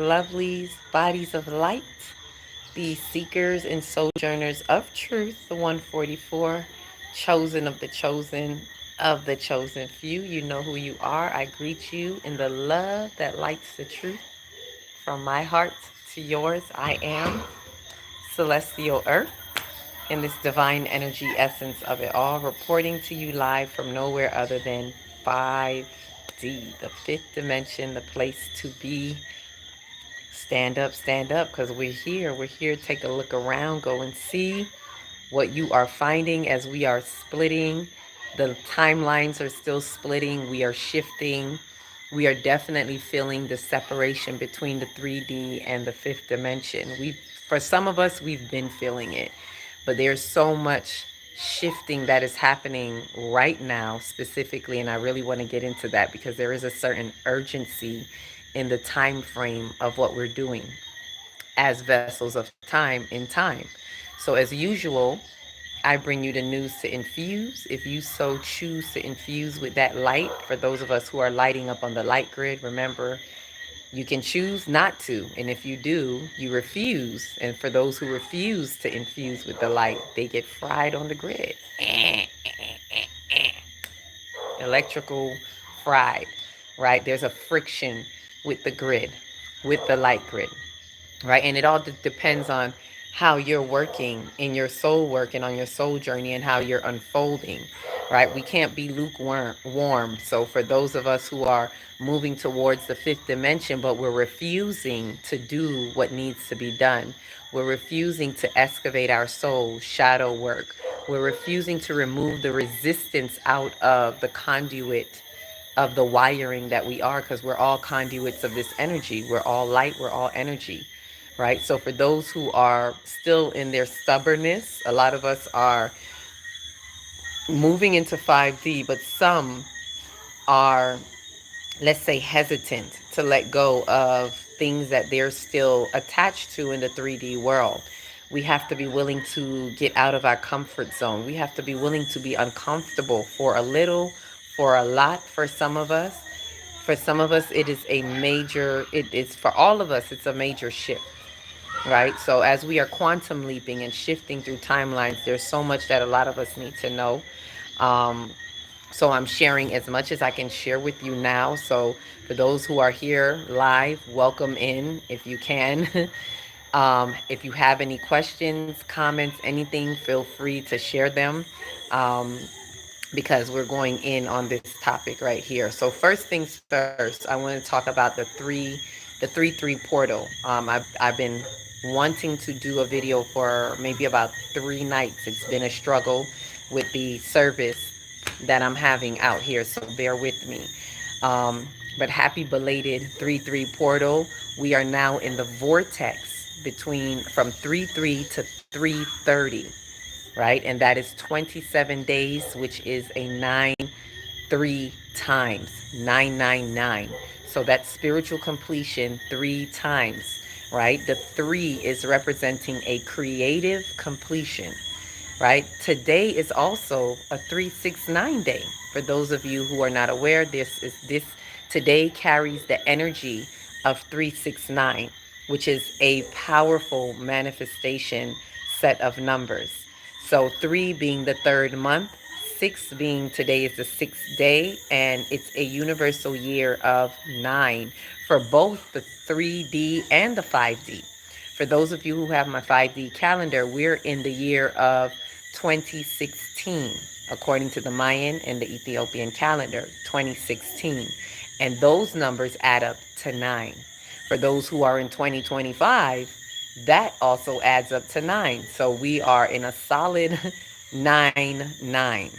lovelies, bodies of light, the seekers and sojourners of truth, the 144, chosen of the chosen few. You know who you are. I greet you in the love that lights the truth. From my heart to yours, I am Celestial Earth in this divine energy essence of it all, reporting to you live from nowhere other than 5D, the fifth dimension, the place to be. Stand up, because we're here. We're here. Take a look around, go and see what you are finding as we are splitting. The timelines are still splitting. We are shifting. We are definitely feeling the separation between the 3D and the fifth dimension. For some of us, we've been feeling it, but there's so much shifting that is happening right now specifically, and I really want to get into that because there is a certain urgency in the time frame of what we're doing as vessels of time in time. So as usual, I bring you the news to infuse. If you so choose to infuse with that light, for those of us who are lighting up on the light grid, remember you can choose not to. And if you do, you refuse. And for those who refuse to infuse with the light, they get fried on the grid. Electrical fried, right? There's a friction with the grid, with the light grid, right? And it all depends on how you're working in your soul work and on your soul journey and how you're unfolding, right? We can't be lukewarm. So for those of us who are moving towards the fifth dimension, but we're refusing to do what needs to be done, we're refusing to excavate our soul, shadow work. We're refusing to remove the resistance out of the conduit of the wiring that we are, because we're all conduits of this energy. We're all light, we're all energy, right? So for those who are still in their stubbornness, a lot of us are moving into 5D, but some are, let's say, hesitant to let go of things that they're still attached to in the 3D world. We have to be willing to get out of our comfort zone. We have to be willing to be uncomfortable for a little, for a lot, for some of us. For some of us, it is a major, it is for all of us, it's a major shift, right? So as we are quantum leaping and shifting through timelines, there's so much that a lot of us need to know. Um, so I'm sharing as much as I can share with you now. So for those who are here live, welcome in if you can. If you have any questions, comments, anything, feel free to share them. Um, because we're going in on this topic right here. So first things first, I want to talk about the 3-3 portal. I've been wanting to do a video for maybe about 3 nights. It's been a struggle with the service that I'm having out here, so bear with me. But happy belated 3-3 portal. We are now in the vortex between from 3-3 to 3:30, right? And that is 27 days, which is a 9 3 times 999. So that's spiritual completion 3 times, right? The 3 is representing a creative completion, right? Today is also a 369 day. For those of you who are not aware, this today carries the energy of 369, which is a powerful manifestation set of numbers. So 3 being the third month, 6 being today is the sixth day, and it's a universal year of 9 for both the 3D and the 5D. For those of you who have my 5D calendar, we're in the year of 2016, according to the Mayan and the Ethiopian calendar, 2016. And those numbers add up to 9. For those who are in 2025, that also adds up to 9. So we are in a solid 9 9,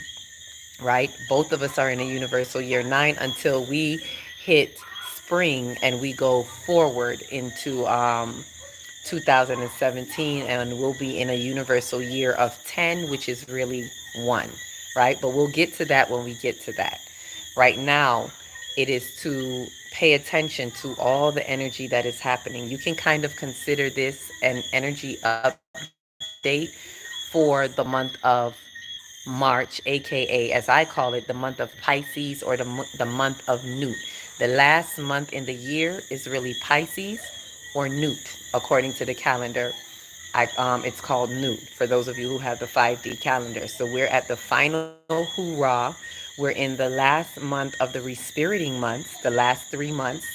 right? Both of us are in a universal year 9 until we hit spring and we go forward into 2017, and we'll be in a universal year of 10, which is really 1, right? But we'll get to that when we get to that. Right now, it is to pay attention to all the energy that is happening. You can kind of consider this an energy update for the month of March, aka, as I call it, the month of Pisces, or the month of Newt. The last month in the year is really Pisces, or Nut, according to the calendar. It's called Nut for those of you who have the 5D calendar. So we're at the final hoorah. We're in the last month of the respiriting months, the last 3 months,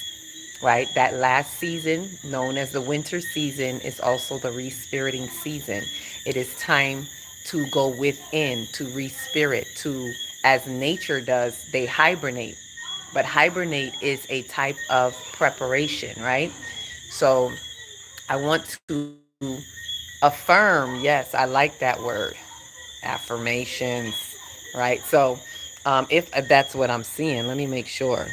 right? That last season, known as the winter season, is also the respiriting season. It is time to go within, to respirit, to, as nature does, they hibernate. But hibernate is a type of preparation, right? So I want to affirm, yes, I like that word, affirmations, right? So if that's what I'm seeing, let me make sure.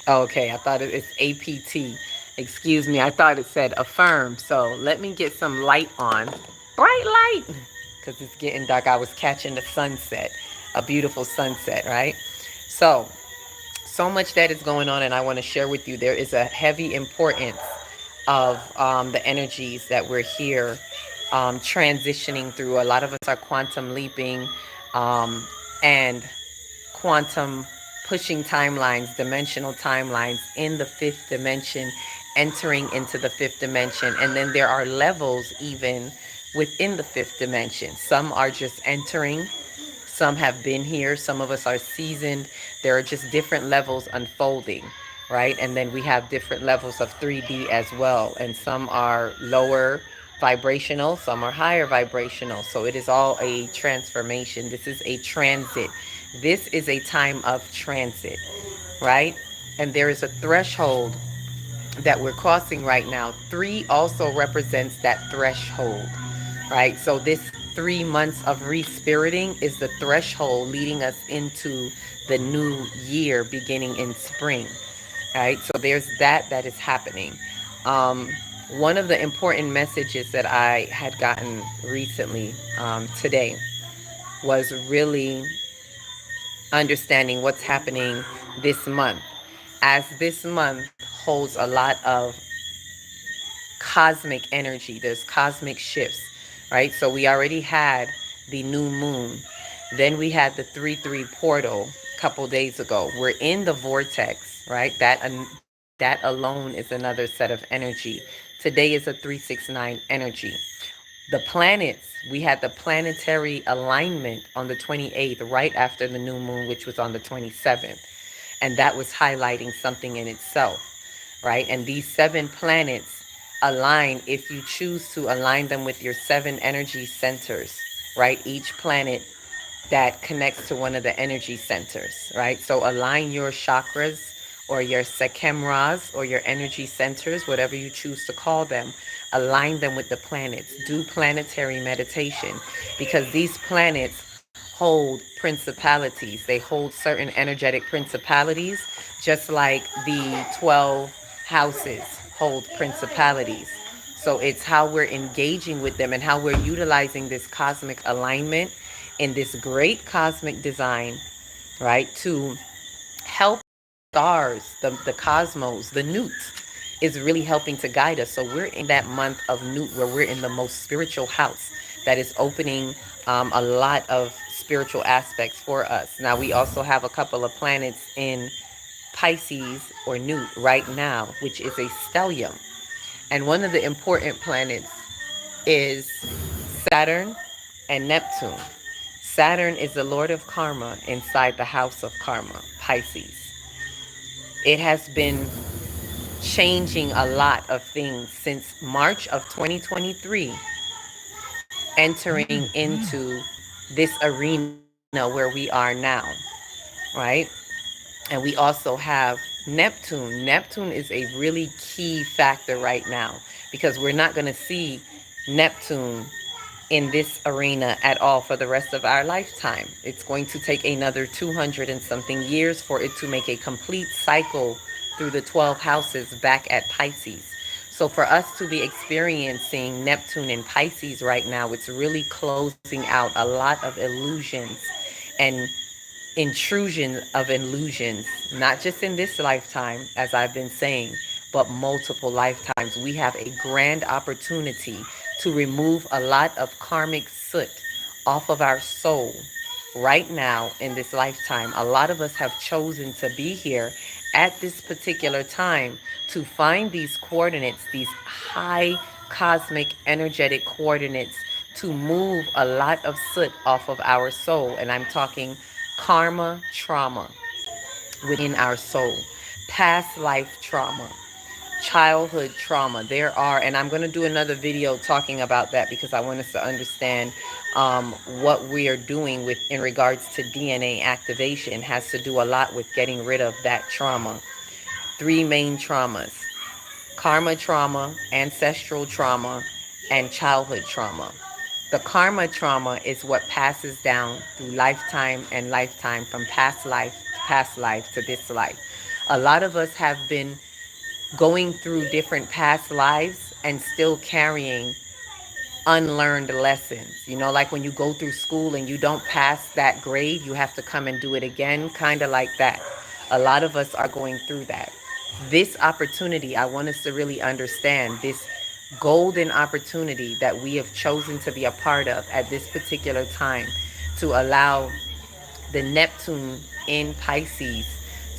Okay, I thought it's APT. Excuse me, I thought it said affirm. So let me get some light on. Bright light! Because it's getting dark. I was catching the sunset, a beautiful sunset, right? So much that is going on, and I want to share with you. There is a heavy importance of the energies that we're here transitioning through. A lot of us are quantum leaping and quantum pushing timelines, dimensional timelines in the fifth dimension, entering into the fifth dimension. And then there are levels even within the fifth dimension. Some are just entering, some have been here, some of us are seasoned. There are just different levels unfolding, right? And then we have different levels of 3D as well. And some are lower vibrational, some are higher vibrational. So it is all a transformation. This is a transit. This is a time of transit, right? And there is a threshold that we're crossing right now. Three also represents that threshold, right? So this 3 months of respiriting is the threshold leading us into the new year beginning in spring, right? So there's that is happening. Um, One of the important messages that I had gotten recently today was really understanding what's happening this month, as this month holds a lot of cosmic energy. There's cosmic shifts, right? So we already had the new moon. Then we had the 3-3 portal a couple days ago. We're in the vortex, right? That alone is another set of energy. Today is a 369 energy. The planets, we had the planetary alignment on the 28th, right after the new moon, which was on the 27th. And that was highlighting something in itself, right? And these 7 planets align if you choose to align them with your 7 energy centers, right? Each planet that connects to one of the energy centers, right? So align your chakras or your sekemras or your energy centers, whatever you choose to call them, align them with the planets. Do planetary meditation, because these planets hold principalities. They hold certain energetic principalities, just like the 12 houses hold principalities. So it's how we're engaging with them and how we're utilizing this cosmic alignment in this great cosmic design, right, to help stars, the cosmos, the newt is really helping to guide us. So we're in that month of newt where we're in the most spiritual house that is opening a lot of spiritual aspects for us. Now we also have a couple of planets in Pisces or newt right now, which is a stellium. And one of the important planets is Saturn and Neptune. Saturn is the lord of karma inside the house of karma, Pisces. It has been changing a lot of things since March of 2023, entering into this arena where we are now, right? And we also have Neptune. Neptune is a really key factor right now, because we're not going to see Neptune in this arena at all for the rest of our lifetime. It's going to take another 200 and something years for it to make a complete cycle through the 12 houses back at Pisces. So for us to be experiencing Neptune in Pisces right now, it's really closing out a lot of illusions and intrusion of illusions, not just in this lifetime, as I've been saying, but multiple lifetimes. We have a grand opportunity to remove a lot of karmic soot off of our soul right now in this lifetime. A lot of us have chosen to be here at this particular time to find these coordinates, these high cosmic energetic coordinates, to move a lot of soot off of our soul. And I'm talking karma trauma within our soul, past life trauma, childhood trauma. There are, and I'm going to do another video talking about that because I want us to understand what we are doing with in regards to DNA activation has to do a lot with getting rid of that trauma. Three main traumas: karma trauma, ancestral trauma, and childhood trauma. The karma trauma is what passes down through lifetime and lifetime, from past life to this life. A lot of us have been going through different past lives and still carrying unlearned lessons. You know, like when you go through school and you don't pass that grade, you have to come and do it again, kind of like that. A lot of us are going through that. This opportunity, I want us to really understand this golden opportunity that we have chosen to be a part of at this particular time, to allow the Neptune in Pisces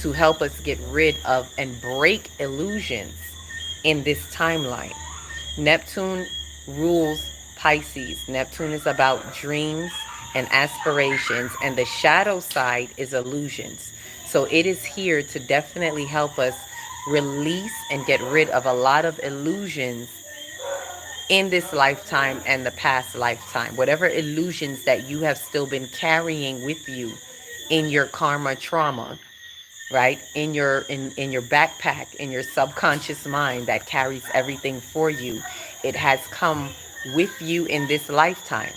to help us get rid of and break illusions in this timeline. Neptune rules Pisces. Neptune is about dreams and aspirations, and the shadow side is illusions. So it is here to definitely help us release and get rid of a lot of illusions in this lifetime and the past lifetime. Whatever illusions that you have still been carrying with you in your karma trauma, right? In your backpack, in your subconscious mind that carries everything for you. It has come with you in this lifetime.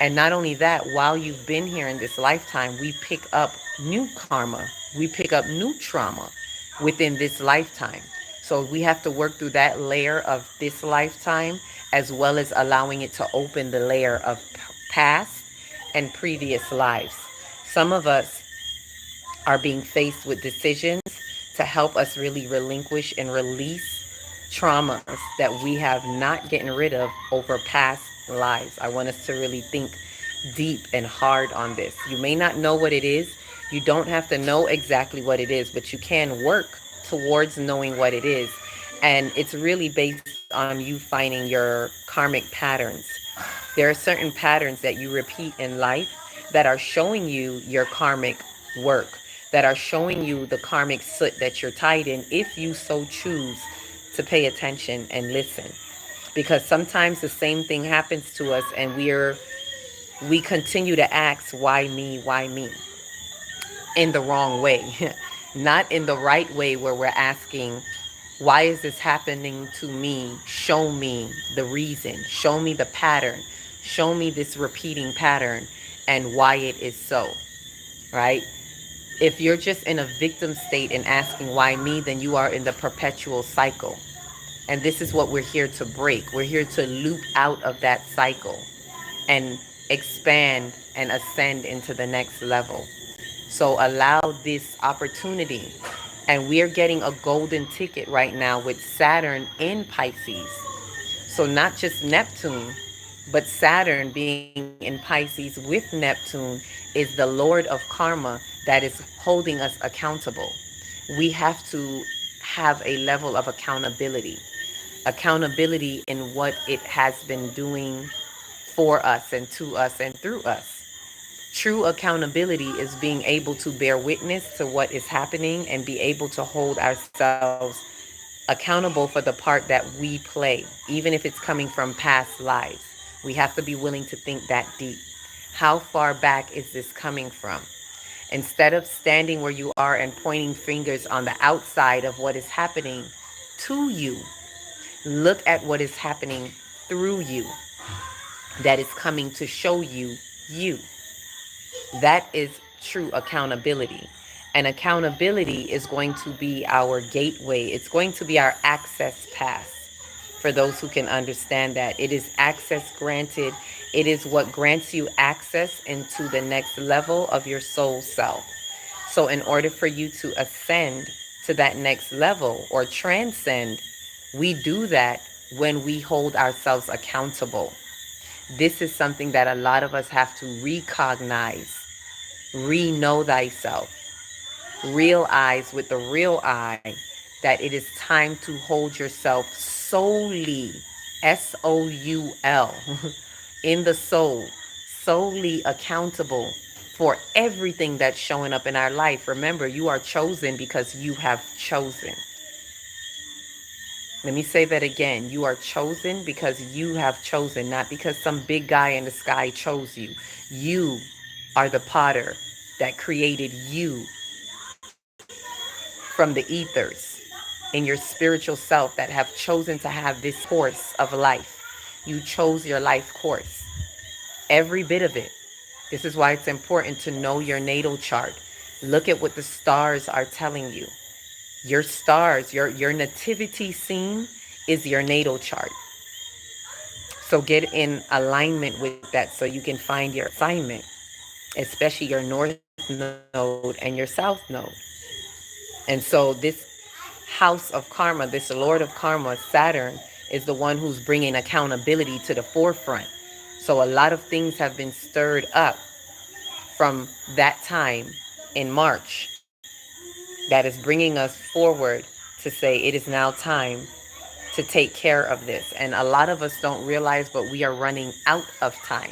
And not only that, while you've been here in this lifetime, we pick up new karma. We pick up new trauma within this lifetime. So we have to work through that layer of this lifetime, as well as allowing it to open the layer of past and previous lives. Some of us are being faced with decisions to help us really relinquish and release traumas that we have not getting rid of over past lives. I want us to really think deep and hard on this. You may not know what it is. You don't have to know exactly what it is, but you can work towards knowing what it is. And it's really based on you finding your karmic patterns. There are certain patterns that you repeat in life that are showing you your karmic work, that are showing you the karmic soot that you're tied in, if you so choose to pay attention and listen. Because sometimes the same thing happens to us, and we continue to ask, why me, in the wrong way. Not in the right way, where we're asking, why is this happening to me? Show me the reason, show me the pattern, show me this repeating pattern and why it is so, right? If you're just in a victim state and asking why me, then you are in the perpetual cycle. And this is what we're here to break. We're here to loop out of that cycle and expand and ascend into the next level. So allow this opportunity. And we are getting a golden ticket right now with Saturn in Pisces. So not just Neptune, but Saturn being in Pisces with Neptune is the Lord of Karma that is holding us accountable. We have to have a level of accountability. Accountability in what it has been doing for us and to us and through us. True accountability is being able to bear witness to what is happening and be able to hold ourselves accountable for the part that we play, even if it's coming from past lives. We have to be willing to think that deep. How far back is this coming from? Instead of standing where you are and pointing fingers on the outside of what is happening to you, look at what is happening through you, that is coming to show you you. That is true accountability. And accountability is going to be our gateway. It's going to be our access pass for those who can understand that. It is access granted. It is what grants you access into the next level of your soul self. So in order for you to ascend to that next level or transcend, we do that when we hold ourselves accountable. This is something that a lot of us have to recognize. Re-know thyself. Realize with the real eye that it is time to hold yourself solely, SOUL, in the soul, solely accountable for everything that's showing up in our life. Remember, you are chosen because you have chosen. Let me say that again. You are chosen because you have chosen, not because some big guy in the sky chose you. You are the potter that created you from the ethers in your spiritual self that have chosen to have this course of life. You chose your life course, every bit of it. This is why it's important to know your natal chart. Look at what the stars are telling you. Your stars, your nativity scene is your natal chart. So get in alignment with that so you can find your assignment, especially your north node and your south node. And so this house of karma, this lord of karma, Saturn, is the one who's bringing accountability to the forefront. So a lot of things have been stirred up from that time in March that is bringing us forward to say it is now time to take care of this. And a lot of us don't realize, but we are running out of time.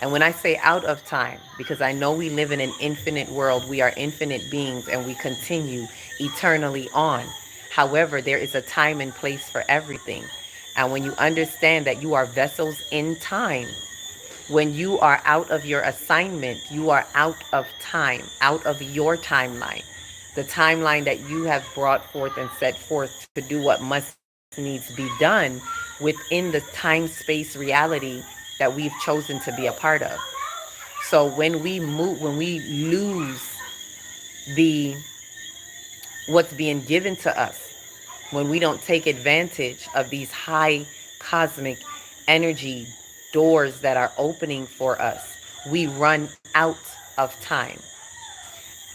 And when I say out of time, because I know we live in an infinite world, we are infinite beings and we continue eternally on. However, there is a time and place for everything. And when you understand that you are vessels in time, when you are out of your assignment, you are out of time, out of your timeline. The timeline that you have brought forth and set forth to do what must needs be done within the time space reality that we've chosen to be a part of. So when we lose the what's being given to us, when we don't take advantage of these high cosmic energy doors that are opening for us, we run out of time,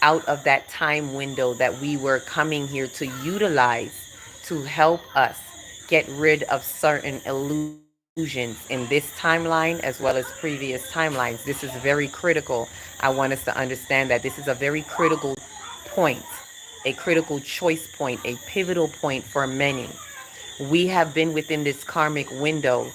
out of that time window that we were coming here to utilize to help us get rid of certain illusions in this timeline as well as previous timelines. This is very critical. I want us to understand that this is a very critical point, a critical choice point, a pivotal point for many. We have been within this karmic window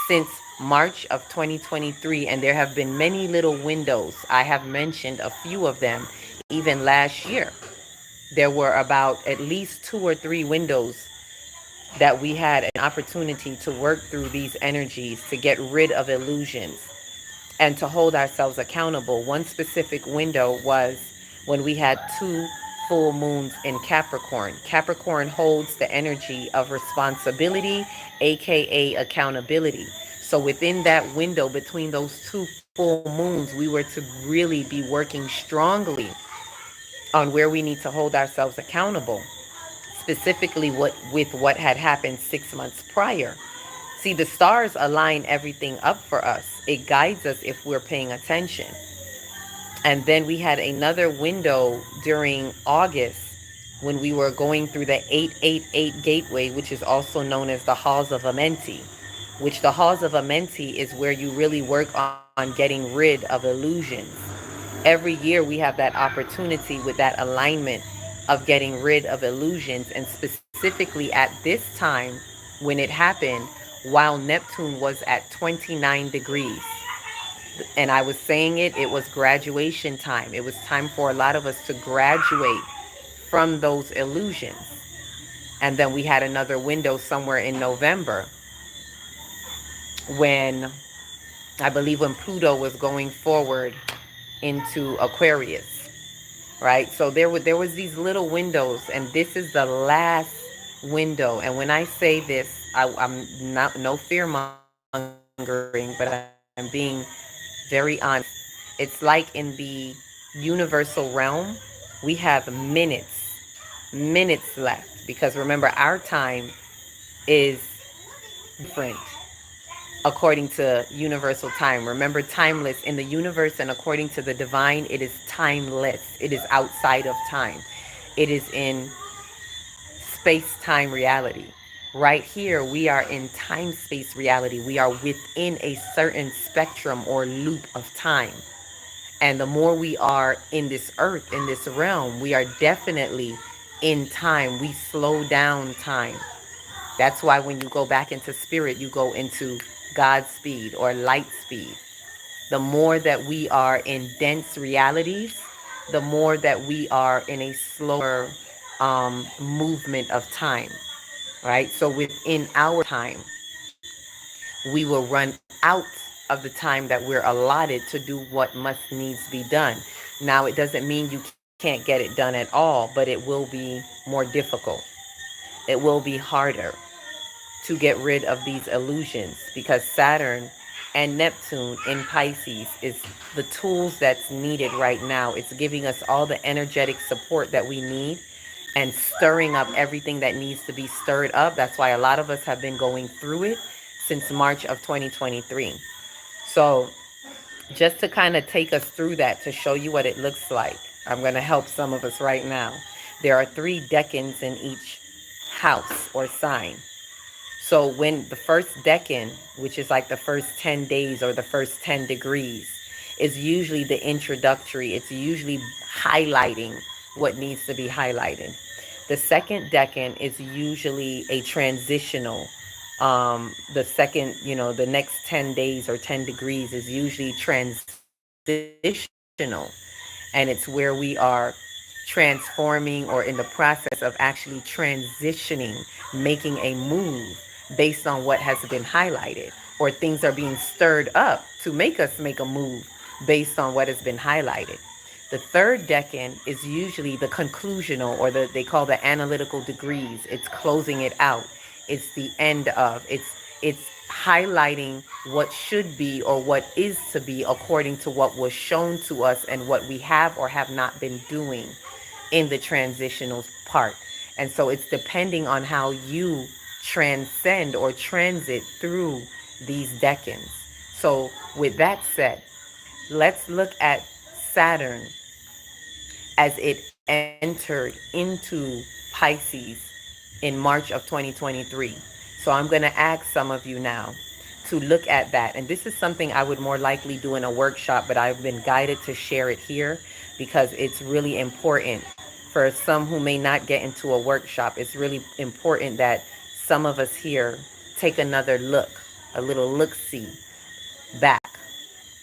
since March of 2023, and there have been many little windows. I have mentioned a few of them even last year. There were about at least two or three windows that we had an opportunity to work through these energies to get rid of illusions and to hold ourselves accountable. One specific window was when we had two full moons in Capricorn. Capricorn holds the energy of responsibility, aka accountability. So within that window between those two full moons, we were to really be working strongly on where we need to hold ourselves accountable, specifically what had happened 6 months prior. See, the stars align everything up for us. It guides us if we're paying attention. And then we had another window during August when we were going through the 888 gateway, which is also known as the Halls of Amenti, which the Halls of Amenti is where you really work on getting rid of illusions. Every year we have that opportunity with that alignment of getting rid of illusions, and specifically at this time when it happened, while Neptune was at 29 degrees. And I was saying it was graduation time. It was time for a lot of us to graduate from those illusions. And then we had another window somewhere in November when I believe when Pluto was going forward into Aquarius, right? So there was these little windows, and this is the last window. And when I say this, I'm not no fear mongering, but I'm being very honest. It's like in the universal realm, we have minutes left, because remember our time is different according to universal time. Remember, timeless in the universe, and according to the divine, it is timeless. It is outside of time. It is in space-time reality. Right here, we are in time-space reality. We are within a certain spectrum or loop of time. And the more we are in this earth, in this realm, we are definitely in time. We slow down time. That's why when you go back into spirit, you go into God's speed or light speed. The more that we are in dense realities, the more that we are in a slower movement of time, right? So within our time, we will run out of the time that we're allotted to do what must needs be done. Now, it doesn't mean you can't get it done at all, but it will be more difficult. It will be harder to get rid of these illusions because Saturn and Neptune in Pisces is the tools that's needed right now. It's giving us all the energetic support that we need and stirring up everything that needs to be stirred up. That's why a lot of us have been going through it since March of 2023. So, just to kind of take us through that to show you what it looks like, I'm going to help some of us right now. There are 3 decans in each house or sign. So when the first decan, which is like the first 10 days or the first 10 degrees, is usually the introductory. It's usually highlighting what needs to be highlighted. The second decan is usually a transitional. The second, the next 10 days or 10 degrees is usually transitional. And it's where we are transforming or in the process of actually transitioning, making a move based on what has been highlighted, or things are being stirred up to make us make a move based on what has been highlighted. The third decan is usually the conclusional, or they call the analytical degrees. It's closing it out. It's the end of. It's highlighting what should be or what is to be according to what was shown to us and what we have or have not been doing in the transitional part. And so it's depending on how you transcend or transit through these decans. So with that said, let's look at Saturn as it entered into Pisces in March of 2023. So I'm going to ask some of you now to look at that. And this is something I would more likely do in a workshop, but I've been guided to share it here because it's really important for some who may not get into a workshop. It's really important that some of us here take another look, a little look-see back,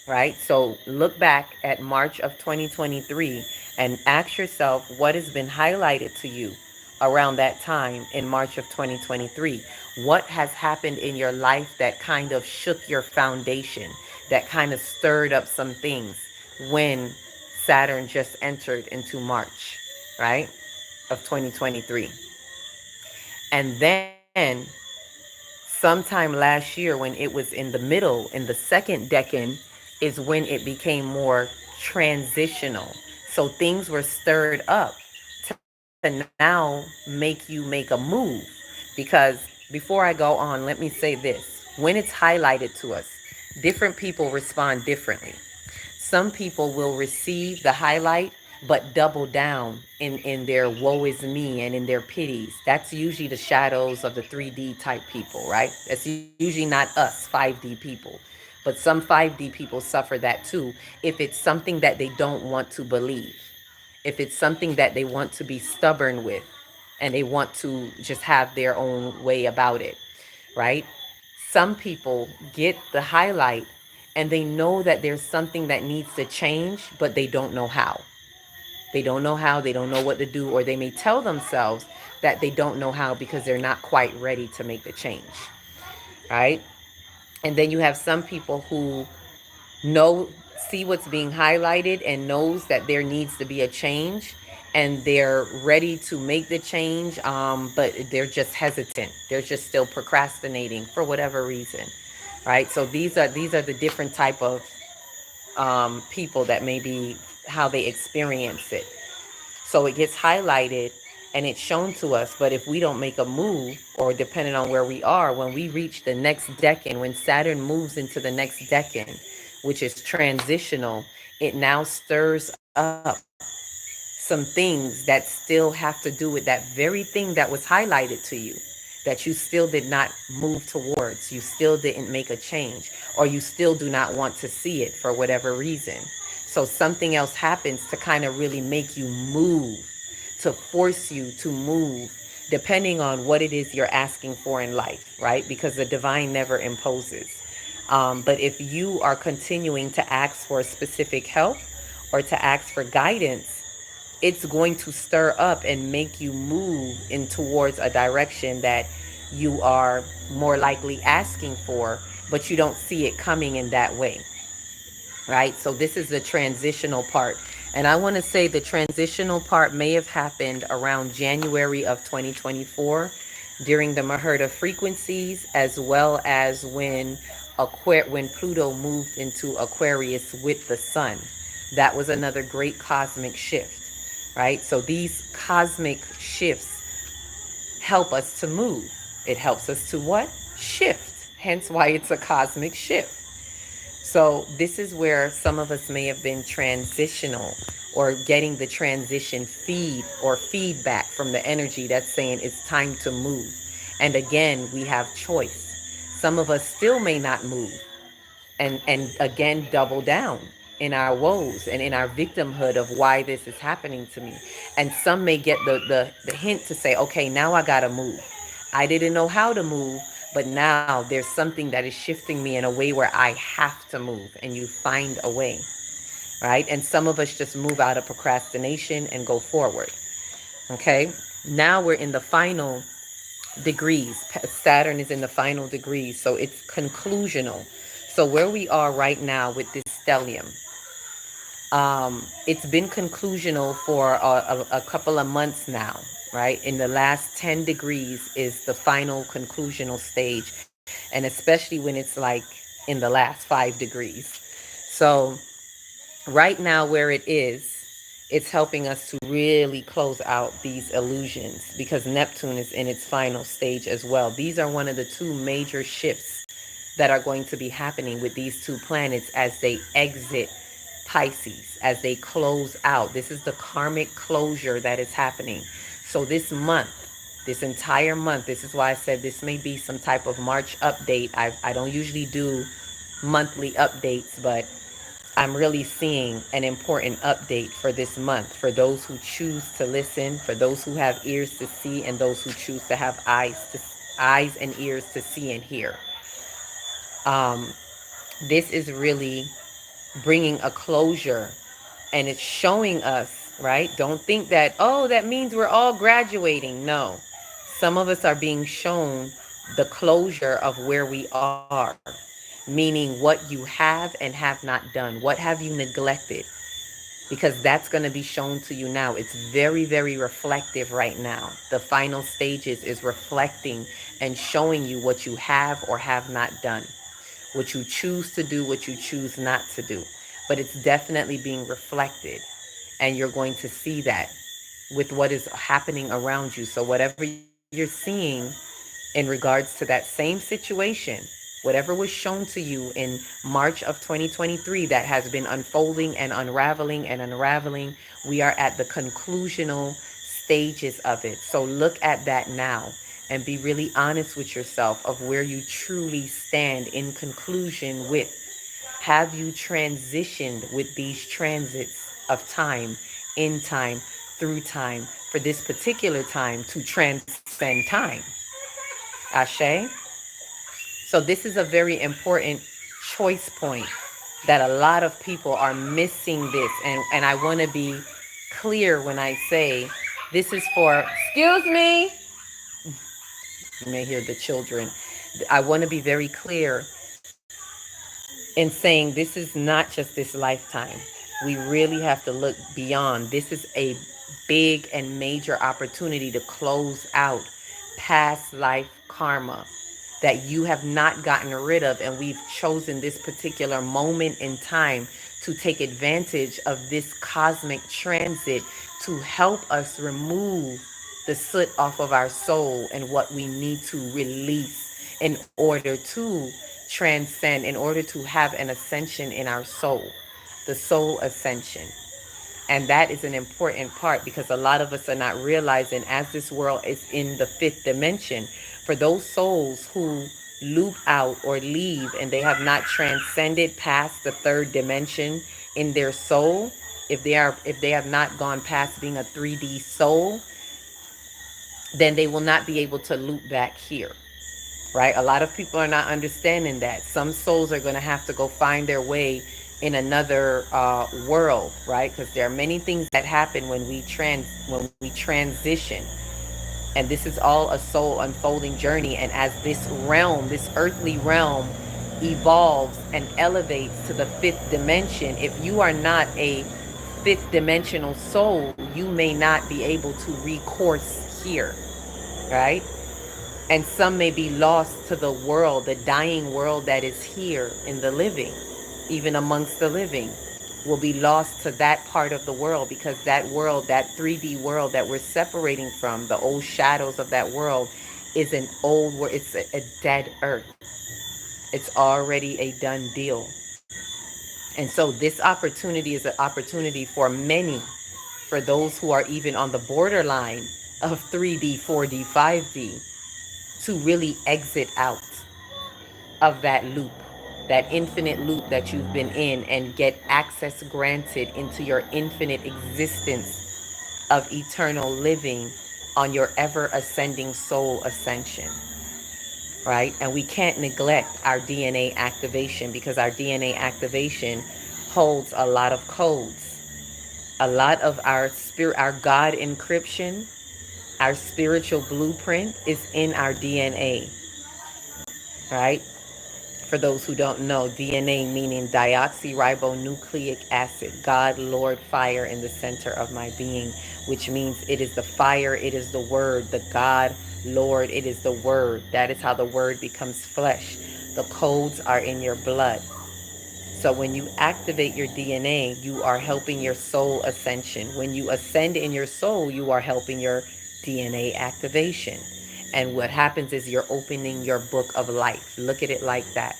right? So look back at March of 2023 and ask yourself what has been highlighted to you around that time in March of 2023. What has happened in your life that kind of shook your foundation, that kind of stirred up some things when Saturn just entered into March, right, of 2023? And then sometime last year when it was in the middle, in the second decan, is when it became more transitional. So things were stirred up to now make you make a move. Because before I go on, let me say this. When it's highlighted to us, different people respond differently. Some people will receive the highlight but double down in their woe is me and in their pities. That's usually the shadows of the 3D type people, right? That's usually not us 5D people. But some 5D people suffer that too if it's something that they don't want to believe, if it's something that they want to be stubborn with and they want to just have their own way about it, right? Some people get the highlight and they know that there's something that needs to change, but they don't know how. They don't know how, they don't know what to do, or they may tell themselves that they don't know how because they're not quite ready to make the change, right? And then you have some people who know, see what's being highlighted and knows that there needs to be a change, and they're ready to make the change, but they're just hesitant. They're just still procrastinating for whatever reason, right? So these are the different type of people that maybe how they experience it. So it gets highlighted and it's shown to us. But if we don't make a move, or depending on where we are, when we reach the next decan, when Saturn moves into the next decan, which is transitional, it now stirs up some things that still have to do with that very thing that was highlighted to you, that you still did not move towards, you still didn't make a change, or you still do not want to see it for whatever reason. So something else happens to kind of really make you move, to force you to move, depending on what it is you're asking for in life, right? Because the divine never imposes. But if you are continuing to ask for specific help or to ask for guidance, it's going to stir up and make you move in towards a direction that you are more likely asking for, but you don't see it coming in that way, right? So this is the transitional part. And I want to say the transitional part may have happened around January of 2024 during the Maherta frequencies, as well as when Pluto moved into Aquarius with the sun. That was another great cosmic shift, right? So these cosmic shifts help us to move. It helps us to what? Shift. Hence why it's a cosmic shift. So this is where some of us may have been transitional or getting the transition feed or feedback from the energy that's saying it's time to move. And again, we have choice. Some of us still may not move and again double down in our woes and in our victimhood of why this is happening to me. And some may get the hint to say, okay, now I gotta move. I didn't know how to move, but now there's something that is shifting me in a way where I have to move, and you find a way, right? And some of us just move out of procrastination and go forward. Okay, now we're in the final degrees. Saturn is in the final degrees, so it's conclusional. So where we are right now with this stellium, it's been conclusional for a couple of months now, right? In the last 10 degrees is the final conclusional stage, and especially when it's like in the last 5 degrees. So right now where it is, it's helping us to really close out these illusions because Neptune is in its final stage as well. These are one of the two major shifts that are going to be happening with these two planets as they exit Pisces, as they close out. This is the karmic closure that is happening. So this month, this entire month, this is why I said this may be some type of March update. I don't usually do monthly updates, but I'm really seeing an important update for this month for those who choose to listen, for those who have ears to see, and those who choose to have eyes and ears to see and hear. Um, this is really bringing a closure, and it's showing us, right? Don't think that, oh, that means we're all graduating. No, some of us are being shown the closure of where we are, meaning what you have and have not done. What have you neglected? Because that's going to be shown to you now. It's very, very reflective right now. The final stages is reflecting and showing you what you have or have not done, what you choose to do, what you choose not to do. But it's definitely being reflected, and you're going to see that with what is happening around you. So whatever you're seeing in regards to that same situation, whatever was shown to you in March of 2023 that has been unfolding and unraveling, we are at the conclusional stages of it. So look at that now and be really honest with yourself of where you truly stand in conclusion with. Have you transitioned with these transits of time, in time, through time, for this particular time to transcend time? Ashe? So this is a very important choice point that a lot of people are missing this. And I want to be clear when I say this is for, excuse me, you may hear the children. I want to be very clear in saying this is not just this lifetime. We really have to look beyond. This is a big and major opportunity to close out past life karma that you have not gotten rid of. And we've chosen this particular moment in time to take advantage of this cosmic transit to help us remove the soot off of our soul and what we need to release in order to transcend, in order to have an ascension in our soul, the soul ascension. And that is an important part because a lot of us are not realizing as this world is in the fifth dimension, for those souls who loop out or leave and they have not transcended past the third dimension in their soul, if they have not gone past being a 3D soul, then they will not be able to loop back here, right? A lot of people are not understanding that. Some souls are going to have to go find their way in another world, right? Because there are many things that happen when we transition, and this is all a soul unfolding journey. And as this realm, this earthly realm, evolves and elevates to the fifth dimension, if you are not a fifth dimensional soul, you may not be able to recourse here, right? And some may be lost to the world, the dying world that is here in the living, even amongst the living, will be lost to that part of the world, because that world, that 3D world that we're separating from, the old shadows of that world, is an old world. It's a dead earth. It's already a done deal. And so this opportunity is an opportunity for many, for those who are even on the borderline of 3D, 4D, 5D, to really exit out of that loop, that infinite loop that you've been in, and get access granted into your infinite existence of eternal living on your ever ascending soul ascension, right? And we can't neglect our DNA activation, because our DNA activation holds a lot of codes. A lot of our spirit, our God encryption, our spiritual blueprint is in our DNA, right? For those who don't know, DNA meaning deoxyribonucleic acid, God, Lord, fire in the center of my being, which means it is the fire, it is the word, the God, Lord, it is the word. That is how the word becomes flesh. The codes are in your blood. So when you activate your DNA, you are helping your soul ascension. When you ascend in your soul, you are helping your DNA activation. And what happens is you're opening your book of life. Look at it like that.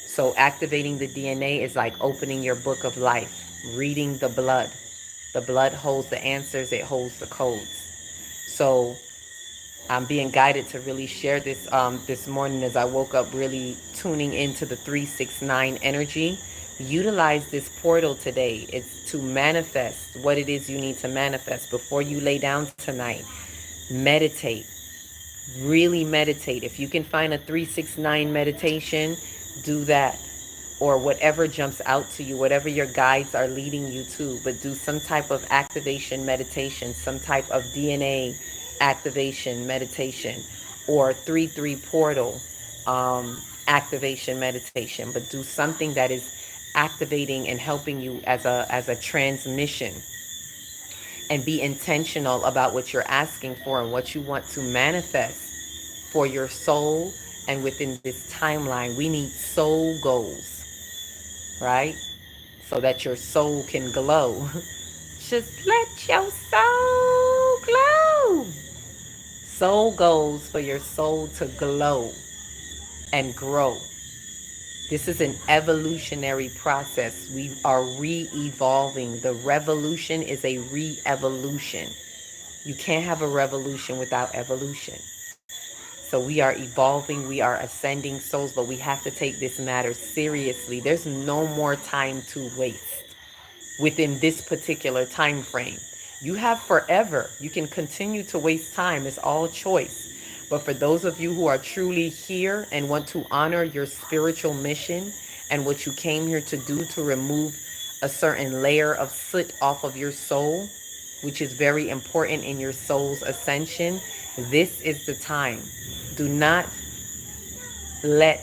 So activating the DNA is like opening your book of life, reading the blood. The blood holds the answers, it holds the codes. So I'm being guided to really share this this morning, as I woke up, really tuning into the 369 energy. Utilize this portal today. It's to manifest what it is you need to manifest. Before you lay down tonight, meditate. Really meditate. If you can find a 369 meditation, do that. Or whatever jumps out to you, whatever your guides are leading you to, but do some type of activation meditation, some type of DNA activation meditation, or 3-3 portal activation meditation. But do something that is activating and helping you as a transmission, and be intentional about what you're asking for and what you want to manifest for your soul. And within this timeline, we need soul goals, right? So that your soul can glow. Just let your soul glow. Soul goals for your soul to glow and grow. This is an evolutionary process. We are re-evolving. The revolution is a re-evolution. You can't have a revolution without evolution. So we are evolving, we are ascending souls, but we have to take this matter seriously. There's no more time to waste within this particular time frame. You have forever. You can continue to waste time. It's all choice. But for those of you who are truly here and want to honor your spiritual mission and what you came here to do, to remove a certain layer of soot off of your soul, which is very important in your soul's ascension, this is the time. Do not let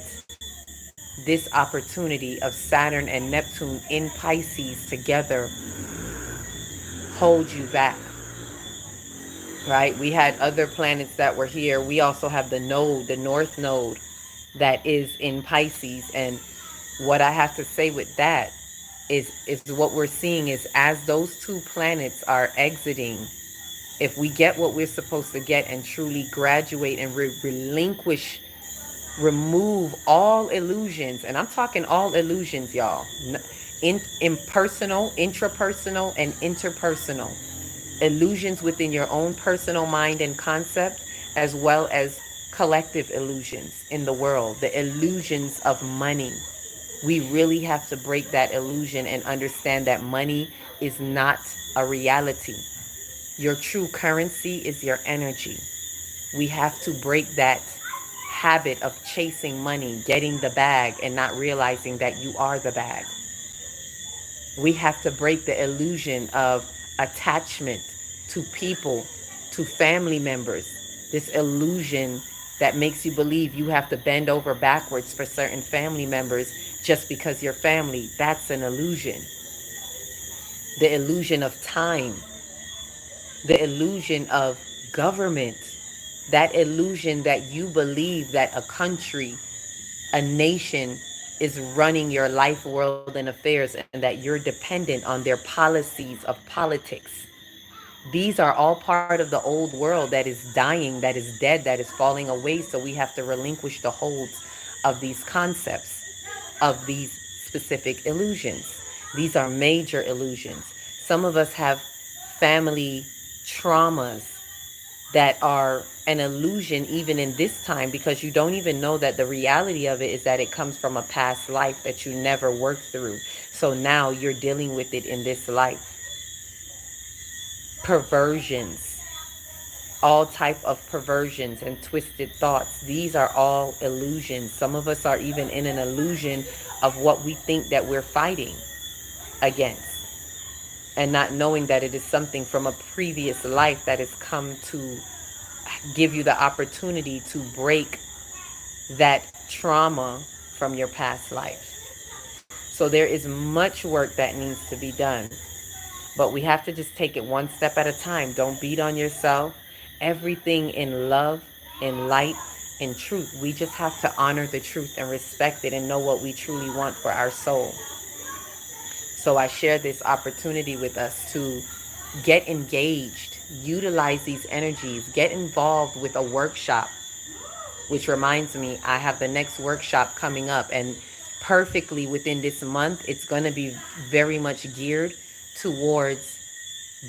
this opportunity of Saturn and Neptune in Pisces together hold you back, right? We had other planets that were here. We also have the node, the North Node, that is in Pisces. And what I have to say with that is what we're seeing is, as those two planets are exiting, if we get what we're supposed to get and truly graduate and relinquish, remove all illusions, and I'm talking all illusions, y'all, impersonal, intrapersonal, and interpersonal illusions within your own personal mind and concept, as well as collective illusions in the world, the illusions of money, We really have to break that illusion and understand that money is not a reality. Your true currency is your energy. We have to break that habit of chasing money, getting the bag, and not realizing that you are the bag. We have to break the illusion of attachment to people, to family members. This illusion that makes you believe you have to bend over backwards for certain family members just because you're family. That's an illusion. The illusion of time, the illusion of government, that illusion that you believe that a country, a nation is running your life, world, and affairs, and that you're dependent on their policies of politics. These are all part of the old world that is dying, that is dead, that is falling away. So we have to relinquish the holds of these concepts, of these specific illusions. These are major illusions. Some of us have family traumas that are an illusion even in this time, because you don't even know that the reality of it is that it comes from a past life that you never worked through. So now you're dealing with it in this life. Perversions, all type of perversions and twisted thoughts, these are all illusions. Some of us are even in an illusion of what we think that we're fighting against, and not knowing that it is something from a previous life that has come to give you the opportunity to break that trauma from your past life. So there is much work that needs to be done, but we have to just take it one step at a time. Don't beat on yourself. Everything in love, in light, in truth. We just have to honor the truth and respect it and know what we truly want for our soul. So I share this opportunity with us to get engaged, utilize these energies, get involved with a workshop, which reminds me, I have the next workshop coming up, and perfectly within this month, it's going to be very much geared towards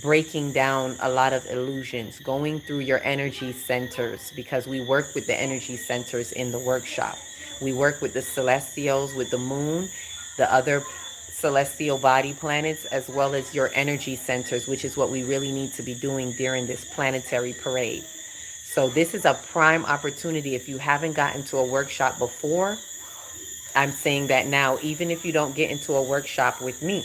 breaking down a lot of illusions, going through your energy centers, because we work with the energy centers in the workshop. We work with the celestials, with the moon, the other celestial body planets, as well as your energy centers, which is what we really need to be doing during this planetary parade. So this is a prime opportunity. If you haven't gotten to a workshop before, I'm saying that now, even if you don't get into a workshop with me,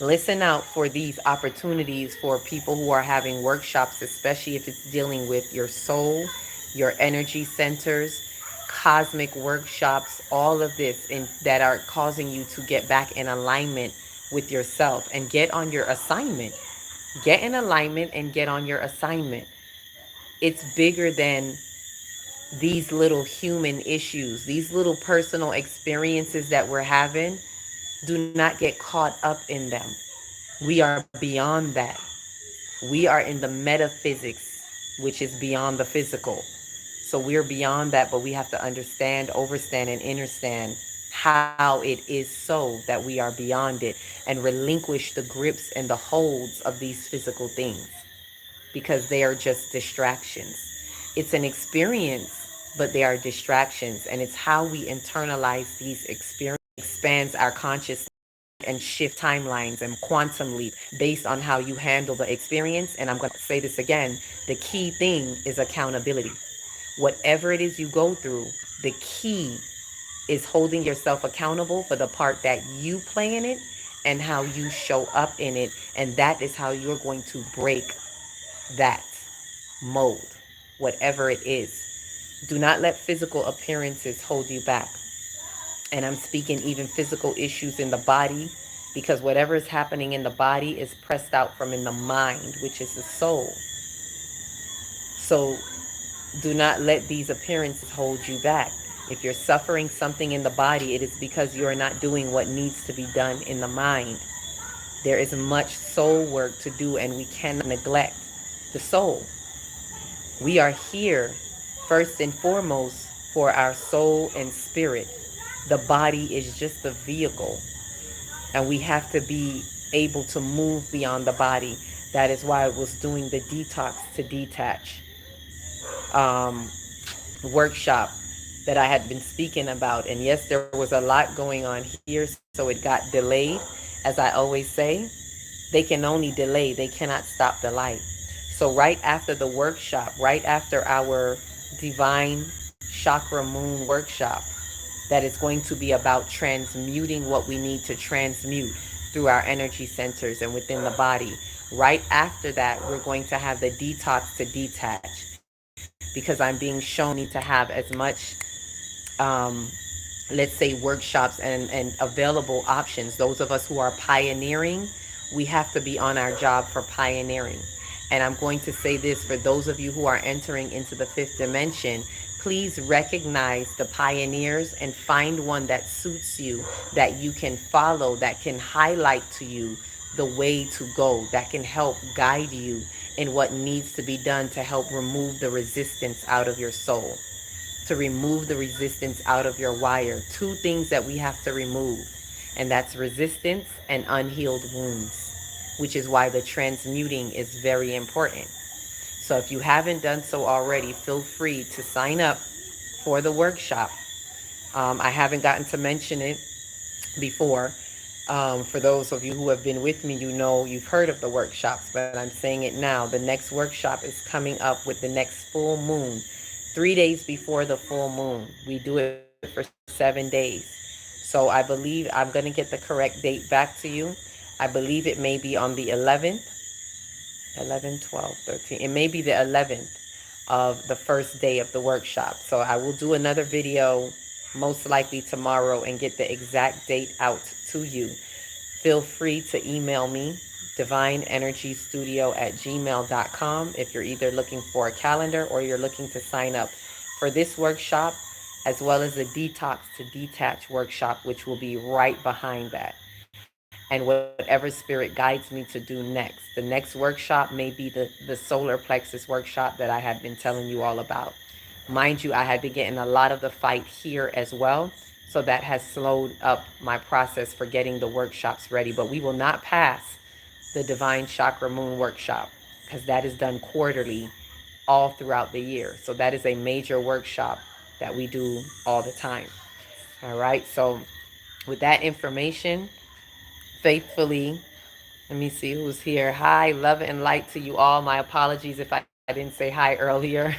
listen out for these opportunities for people who are having workshops, especially if it's dealing with your soul, your energy centers, cosmic workshops, all of this that are causing you to get back in alignment with yourself and get on your assignment. Get in alignment and get on your assignment. It's bigger than these little human issues, these little personal experiences that we're having. Do not get caught up in them. We are beyond that. We are in the metaphysics, which is beyond the physical. So we're beyond that, but we have to understand, overstand, and understand how it is so that we are beyond it, and relinquish the grips and the holds of these physical things, because they are just distractions. It's an experience, but they are distractions, and it's how we internalize these experiences expands our consciousness and shift timelines and quantum leap based on how you handle the experience. And I'm going to say this again, the key thing is accountability. Whatever it is you go through, the key is holding yourself accountable for the part that you play in it and how you show up in it. And that is how you're going to break that mold, whatever it is. Do not let physical appearances hold you back. And I'm speaking even physical issues in the body, because whatever is happening in the body is pressed out from in the mind, which is the soul. So do not let these appearances hold you back. If you're suffering something in the body, it is because you are not doing what needs to be done in the mind. There is much soul work to do, and we cannot neglect the soul. We are here first and foremost for our soul and spirit. The body is just a vehicle, and we have to be able to move beyond the body. That is why I was doing the detox to detach workshop. that I had been speaking about. And yes, there was a lot going on here, so it got delayed. As I always say, they can only delay, they cannot stop the light. So, right after the workshop, right after our divine chakra moon workshop, that is going to be about transmuting what we need to transmute through our energy centers and within the body. Right after that, we're going to have the detox to detach, because I'm being shown we need to have as much um, let's say workshops and available options. Those of us who are pioneering, we have to be on our job for pioneering. And I'm going to say this for those of you who are entering into the fifth dimension, please recognize the pioneers and find one that suits you, that you can follow, that can highlight to you the way to go, that can help guide you in what needs to be done to help remove the resistance out of your soul, to remove the resistance out of your wire. Two things that we have to remove, and that's resistance and unhealed wounds, which is why the transmuting is very important. So if you haven't done so already, feel free to sign up for the workshop. I haven't gotten to mention it before. For those of you who have been with me, you know you've heard of the workshops, but I'm saying it now. The next workshop is coming up with the next full moon, 3 days before the full moon. We do it for 7 days. So I believe I'm going to get the correct date back to you. I believe it may be on the 11th, 11, 12, 13. It may be the 11th of the first day of the workshop. So I will do another video most likely tomorrow and get the exact date out to you. Feel free to email me, divineenergystudio@gmail.com, if you're either looking for a calendar or you're looking to sign up for this workshop, as well as the Detox to Detach workshop, which will be right behind that. And whatever spirit guides me to do next. The next workshop may be the solar plexus workshop that I had been telling you all about. Mind you, I had been getting a lot of the fight here as well. So that has slowed up my process for getting the workshops ready. But we will not pass the Divine Chakra Moon workshop, because that is done quarterly all throughout the year. So that is a major workshop that we do all the time. All right. So with that information, faithfully, let me see who's here. Hi, love and light to you all. My apologies if I didn't say hi earlier.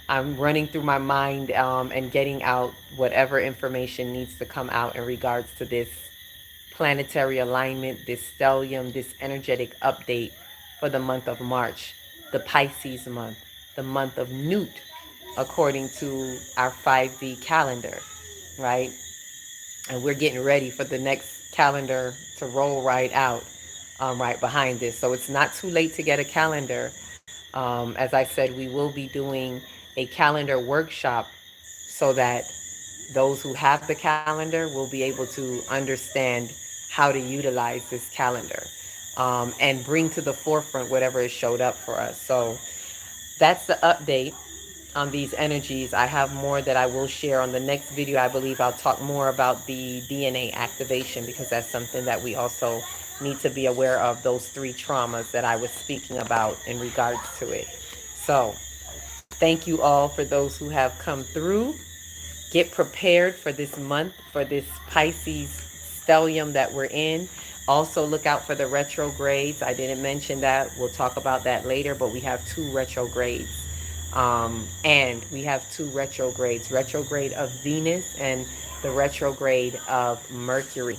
I'm running through my mind and getting out whatever information needs to come out in regards to this planetary alignment, this stellium, this energetic update for the month of March, the Pisces month, the month of Newt, according to our 5D calendar, right? And we're getting ready for the next calendar to roll right out, right behind this. So it's not too late to get a calendar. As I said, we will be doing a calendar workshop so that those who have the calendar will be able to understand how to utilize this calendar, and bring to the forefront whatever has showed up for us. So that's the update on these energies. I have more that I will share on the next video. I believe I'll talk more about the DNA activation, because that's something that we also need to be aware of, those three traumas that I was speaking about in regards to it. So thank you all for those who have come through. Get prepared for this month, for this Pisces stellium that we're in. Also, look out for the retrogrades. I didn't mention that. We'll talk about that later, but we have two retrogrades. And we have two retrogrades, retrograde of Venus and the retrograde of Mercury.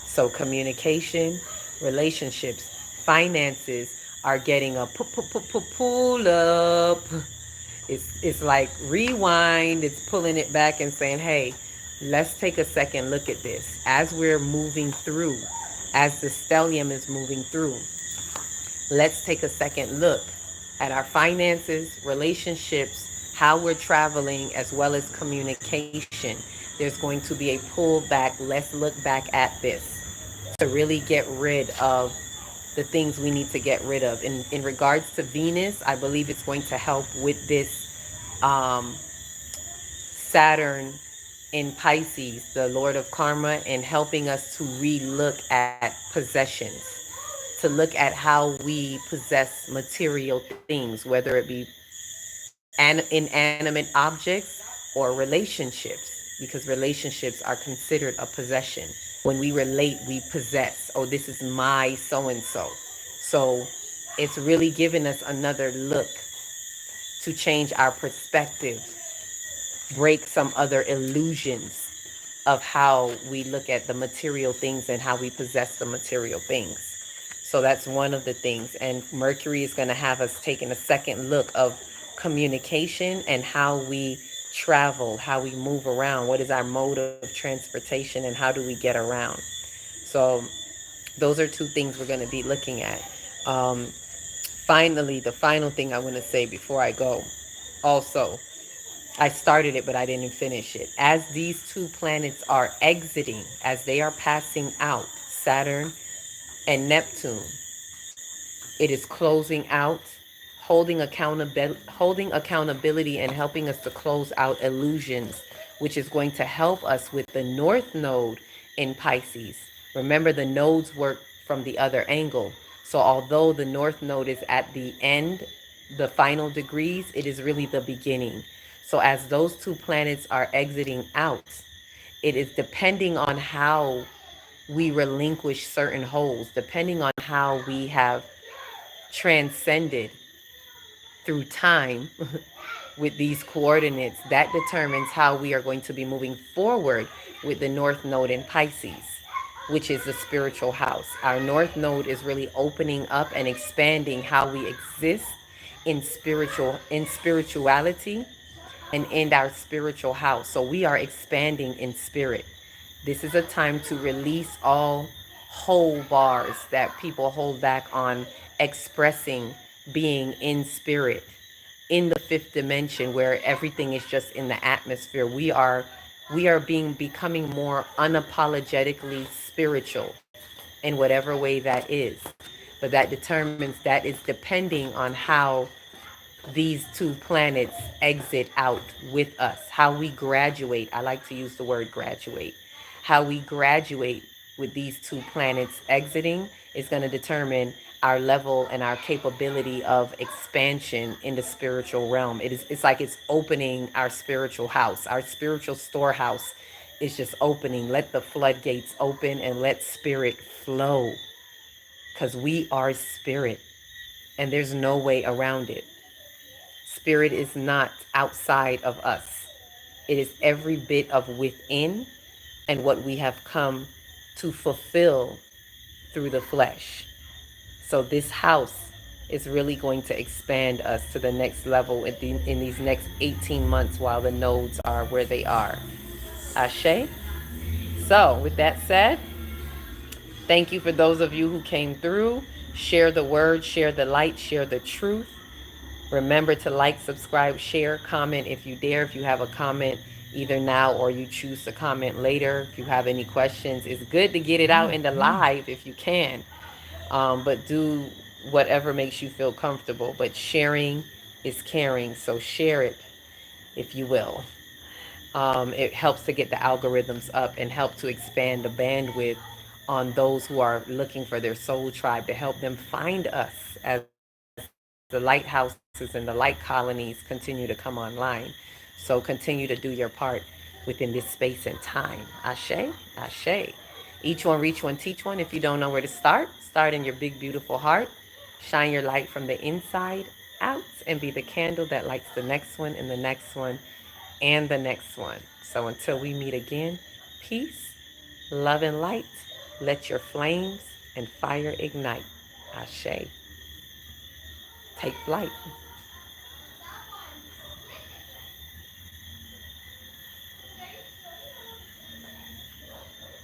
So communication, relationships, finances are getting a pull up. It's like rewind. It's pulling it back and saying, hey, let's take a second look at this. As we're moving through, as the stellium is moving through, let's take a second look at our finances, relationships, how we're traveling, as well as communication. There's going to be a pullback. Let's look back at this to really get rid of the things we need to get rid of. In regards to Venus, I believe it's going to help with this Saturn in Pisces, the Lord of Karma, and helping us to re-look at possessions, to look at how we possess material things, whether it be inanimate objects or relationships, because relationships are considered a possession. When we relate, we possess. Oh, this is my so and so. So it's really giving us another look to change our perspective, break some other illusions of how we look at the material things and how we possess the material things. So that's one of the things. And Mercury is going to have us taking a second look of communication and how we travel, how we move around, what is our mode of transportation, and how do we get around. So those are two things we're going to be looking at. Um, Finally, the final thing I want to say before I go, also, I started it, but I didn't finish it. As these two planets are exiting, as they are passing out, Saturn and Neptune, it is closing out, holding accountability and helping us to close out illusions, which is going to help us with the North Node in Pisces. Remember, the nodes work from the other angle. So although the North Node is at the end, the final degrees, it is really the beginning. So as those two planets are exiting out, it is depending on how we relinquish certain holds, depending on how we have transcended through time with these coordinates, that determines how we are going to be moving forward with the North Node in Pisces, which is the spiritual house. Our North Node is really opening up and expanding how we exist in spirituality and in our spiritual house. So we are expanding in spirit. This is a time to release all hold bars that people hold back on expressing being in spirit, in the fifth dimension where everything is just in the atmosphere. We are becoming more unapologetically spiritual in whatever way that is. But that is depending on how these two planets exit out with us, how we graduate. I like to use the word graduate. How we graduate with these two planets exiting is going to determine our level and our capability of expansion in the spiritual realm. It's like it's opening our spiritual house. Our spiritual storehouse is just opening. Let the floodgates open and let spirit flow, because we are spirit and there's no way around it. Spirit is not outside of us. It is every bit of within and what we have come to fulfill through the flesh. So this house is really going to expand us to the next level in these next 18 months while the nodes are where they are. Ashe? So with that said, thank you for those of you who came through. Share the word, share the light, share the truth. Remember to like, subscribe, share, comment if you dare. If you have a comment either now or you choose to comment later. If you have any questions, it's good to get it out in the live if you can. But do whatever makes you feel comfortable. But sharing is caring, so share it if you will. It helps to get the algorithms up and help to expand the bandwidth on those who are looking for their soul tribe, to help them find us as the lighthouses and the light colonies continue to come online. So continue to do your part within this space and time. Ashe, ashe. Each one, reach one, teach one. If you don't know where to start, start in your big, beautiful heart. Shine your light from the inside out and be the candle that lights the next one and the next one and the next one. So until we meet again, peace, love, and light. Let your flames and fire ignite. Ashe. Take flight.